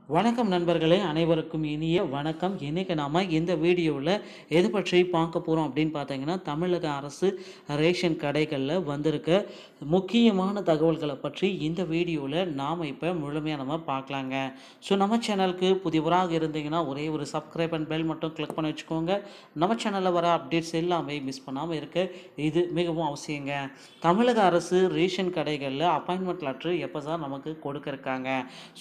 வணக்கம் நண்பர்களே, அனைவருக்கும் இனிய வணக்கம். இன்றைக்கி நாம் இந்த வீடியோவில் எது பற்றி பார்க்க போகிறோம் அப்படின்னு பார்த்தீங்கன்னா, தமிழக அரசு ரேஷன் கடைகளில் வந்திருக்க முக்கியமான தகவல்களை பற்றி இந்த வீடியோவில் நாம் இப்போ முழுமையாக நம்ம பார்க்கலாங்க. ஸோ நம்ம சேனலுக்கு புதியவராக இருந்தீங்கன்னா ஒரே ஒரு சப்ஸ்கிரைப் அண்ட் பெல் மட்டும் கிளிக் பண்ணி வச்சுக்கோங்க. நம்ம சேனலில் வர அப்டேட்ஸ் எல்லாமே மிஸ் பண்ணாமல் இருக்க இது மிகவும் அவசியங்க. தமிழக அரசு ரேஷன் கடைகளில் அப்பாயின்மெண்ட் லெட்ரு எப்போ சார் நமக்கு கொடுக்குறாங்க?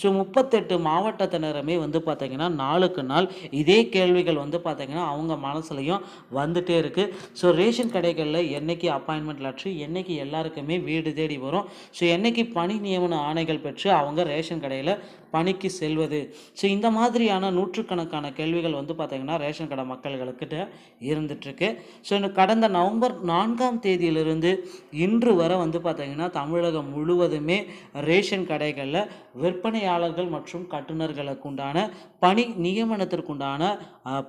ஸோ 38 மாவட்டத்தினருமே பார்த்திங்கன்னா நாளுக்கு நாள் இதே கேள்விகள் பார்த்திங்கன்னா அவங்க மனசுலையும் வந்துட்டே இருக்குது. ஸோ ரேஷன் கடைகளில் என்றைக்கு அப்பாயின்மெண்ட் லெட்ரு, என்றைக்கு எல்லாருக்குமே வீடு தேடி வரும், ஸோ என்றைக்கு பணி நியமன ஆணைகள் பெற்று அவங்க ரேஷன் கடையில் பணிக்கு செல்வது, ஸோ இந்த மாதிரியான நூற்றுக்கணக்கான கேள்விகள் பார்த்திங்கன்னா ரேஷன் கடை மக்கள்களுக்கிட்ட இருந்துகிட்ருக்கு. ஸோ கடந்த நவம்பர் 4ஆம் தேதியிலிருந்து இன்று வரை பார்த்திங்கன்னா தமிழகம் முழுவதுமே ரேஷன் கடைகளில் விற்பனையாளர்கள் மற்றும் கட்டுநர்களுக்கு உண்டான பணி நியமனத்திற்குண்டான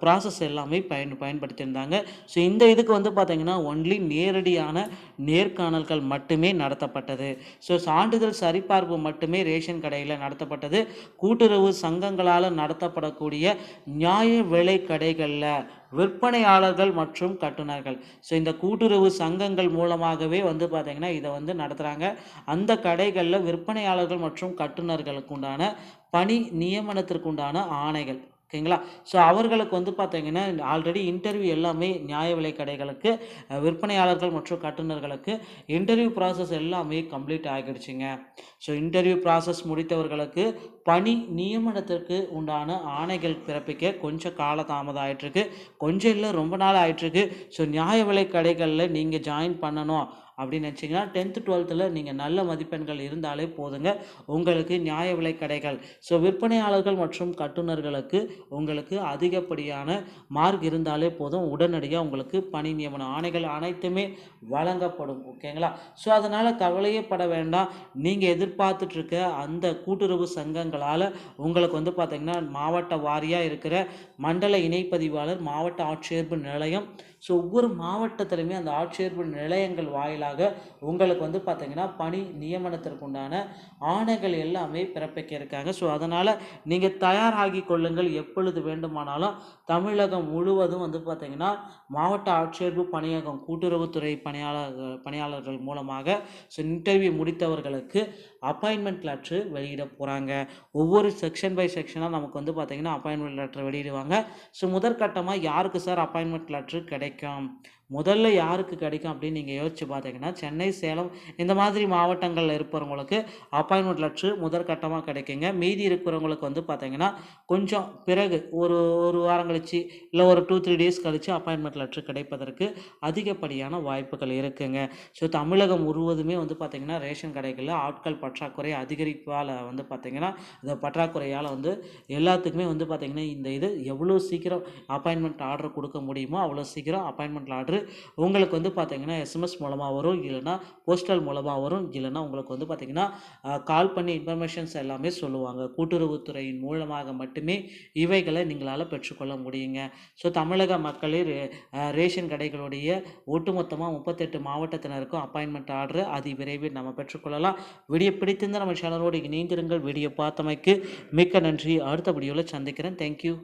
ப்ராசஸ் எல்லாமே பயன்படுத்தியிருந்தாங்க. ஸோ இந்த இதுக்கு பார்த்திங்கன்னா ஒன்லி நேரடியான நேர்காணல்கள் மட்டுமே நடத்தப்பட்டது. ஸோ சான்றிதழ் சரிபார்ப்பு மட்டுமே ரேஷன் கடையில் நடத்தப்பட்டது. கூட்டுறவு சங்கங்களால் நடத்தப்படக்கூடிய நியாய விலை கடைகளில் விற்பனையாளர்கள் மற்றும் கட்டுநர்கள், ஸோ இந்த கூட்டுறவு சங்கங்கள் மூலமாகவே பார்த்திங்கன்னா இதை நடத்துகிறாங்க. அந்த கடைகளில் விற்பனையாளர்கள் மற்றும் கட்டுநர்களுக்கு உண்டான பணி நியமனத்திற்குண்டான ஆணைகள், ஓகேங்களா. ஸோ அவர்களுக்கு பார்த்திங்கன்னா ஆல்ரெடி இன்டர்வியூ எல்லாமே நியாய விலை கடைகளுக்கு விற்பனையாளர்கள் மற்றும் கட்டுநர்களுக்கு இன்டர்வியூ ப்ராசஸ் எல்லாமே கம்ப்ளீட் ஆகிடுச்சுங்க. ஸோ இன்டர்வியூ ப்ராசஸ் முடித்தவர்களுக்கு பணி நியமனத்திற்கு உண்டான ஆணைகள் பிறப்பிக்க கொஞ்சம் காலதாமதம் ஆகிட்டுருக்கு. கொஞ்சம் இல்லை, ரொம்ப நாள் ஆகிட்டுருக்கு. ஸோ நியாய விலை கடைகளில் நீங்கள் ஜாயின் பண்ணணும் அப்படின்னு நினச்சிங்கன்னா 10th 12th நீங்கள் நல்ல மதிப்பெண்கள் இருந்தாலே போதுங்க, உங்களுக்கு நியாய விலை கடைகள், ஸோ விற்பனையாளர்கள் மற்றும் கட்டுநர்களுக்கு உங்களுக்கு அதிகப்படியான மார்க் இருந்தாலே போதும், உடனடியாக உங்களுக்கு பணி நியமன ஆணைகள் அனைத்துமே வழங்கப்படும், ஓகேங்களா. ஸோ அதனால் கவலையே பட வேண்டாம். நீங்கள் எதிர்பார்த்துட்ருக்க அந்த கூட்டுறவு சங்கங்களால் உங்களுக்கு பார்த்திங்கன்னா மாவட்ட வாரியாக இருக்கிற மண்டல இணைப்பதிவாளர், மாவட்ட ஆட்சேர்ப்பு நிலையம், ஸோ ஒவ்வொரு மாவட்டத்திலுமே அந்த ஆட்சேர்ப்பு நிலையங்கள் வாயிலாக உங்களுக்கு பார்த்திங்கன்னா பணி நியமனத்திற்குண்டான ஆணைகள் எல்லாமே பிறப்பிக்க இருக்காங்க. ஸோ அதனால் நீங்கள் தயாராகி கொள்ளுங்கள். எப்பொழுது வேண்டுமானாலும் தமிழகம் முழுவதும் பார்த்திங்கன்னா மாவட்ட ஆட்சேர்ப்பு பணியகம் கூட்டுறவுத்துறை பணியாளர்கள் மூலமாக ஸோ இன்டர்வியூ முடித்தவர்களுக்கு அப்பாயின்மெண்ட் லெட்ரு வெளியிட போகிறாங்க. ஒவ்வொரு செக்ஷன் பை செக்ஷனாக நமக்கு பார்த்திங்கன்னா அப்பாயின்மெண்ட் லெட்ரு வெளியிடுவாங்க. ஸோ முதற்கட்டமாக யாருக்கு சார் அப்பாயின்மெண்ட் லெட்ரு கிடைக்கும்? முதல்ல யாருக்கு கிடைக்கும் அப்படின்னு நீங்கள் யோசிச்சு பார்த்தீங்கன்னா, சென்னை, சேலம் இந்த மாதிரி மாவட்டங்களில் இருப்பவங்களுக்கு அப்பாயின்மெண்ட் லெட்ரு முதற்கட்டமாக கிடைக்குங்க. மீதி இருக்கிறவங்களுக்கு பார்த்தீங்கன்னா கொஞ்சம் பிறகு ஒரு வாரம் கழிச்சு இல்லை ஒரு 2-3 டேஸ் கழித்து அப்பாயின்மெண்ட் லெட்ரு கிடைப்பதற்கு அதிகப்படியான வாய்ப்புகள் இருக்குங்க. ஸோ தமிழகம் முழுவதுமே பார்த்திங்கன்னா ரேஷன் கடைகளில் ஆட்கள் பற்றாக்குறை அதிகரிப்பால் பார்த்திங்கன்னா இந்த பற்றாக்குறையால் எல்லாத்துக்குமே பார்த்திங்கன்னா இந்த இது எவ்வளோ சீக்கிரம் அப்பாயின்மெண்ட் ஆர்டர் கொடுக்க முடியுமோ அவ்வளோ சீக்கிரம் அப்பாயின்மெண்ட் ஆர்டர் உங்களுக்கு பார்த்திங்கன்னா எஸ்எம்எஸ் மூலமாக வரும், இல்லைனா போஸ்டல் மூலமாக வரும், இல்லைனா உங்களுக்கு பார்த்திங்கன்னா கால் பண்ணி இன்ஃபர்மேஷன்ஸ் எல்லாமே சொல்லுவாங்க. கூட்டுறவுத்துறையின் மூலமாக மட்டுமே இவைகளை நீங்களால் பெற்றுக்கொள்ள முடியுங்க. ஸோ தமிழக மக்களே ரேஷன் கடைகளுடைய ஒட்டுமொத்தமாக 38 மாவட்டத்தினருக்கும் அப்பாயின்மெண்ட் ஆர்டர் அதி விரைவில் நம்ம பெற்றுக்கொள்ளலாம். வீடியோ பிடித்திருந்தால் நம்ம சேனலோடு இணைந்திருங்கள். வீடியோ பார்த்தமைக்கு மிக்க நன்றி. அடுத்த வீடியோவில் சந்திக்கிறேன். தேங்க்யூ.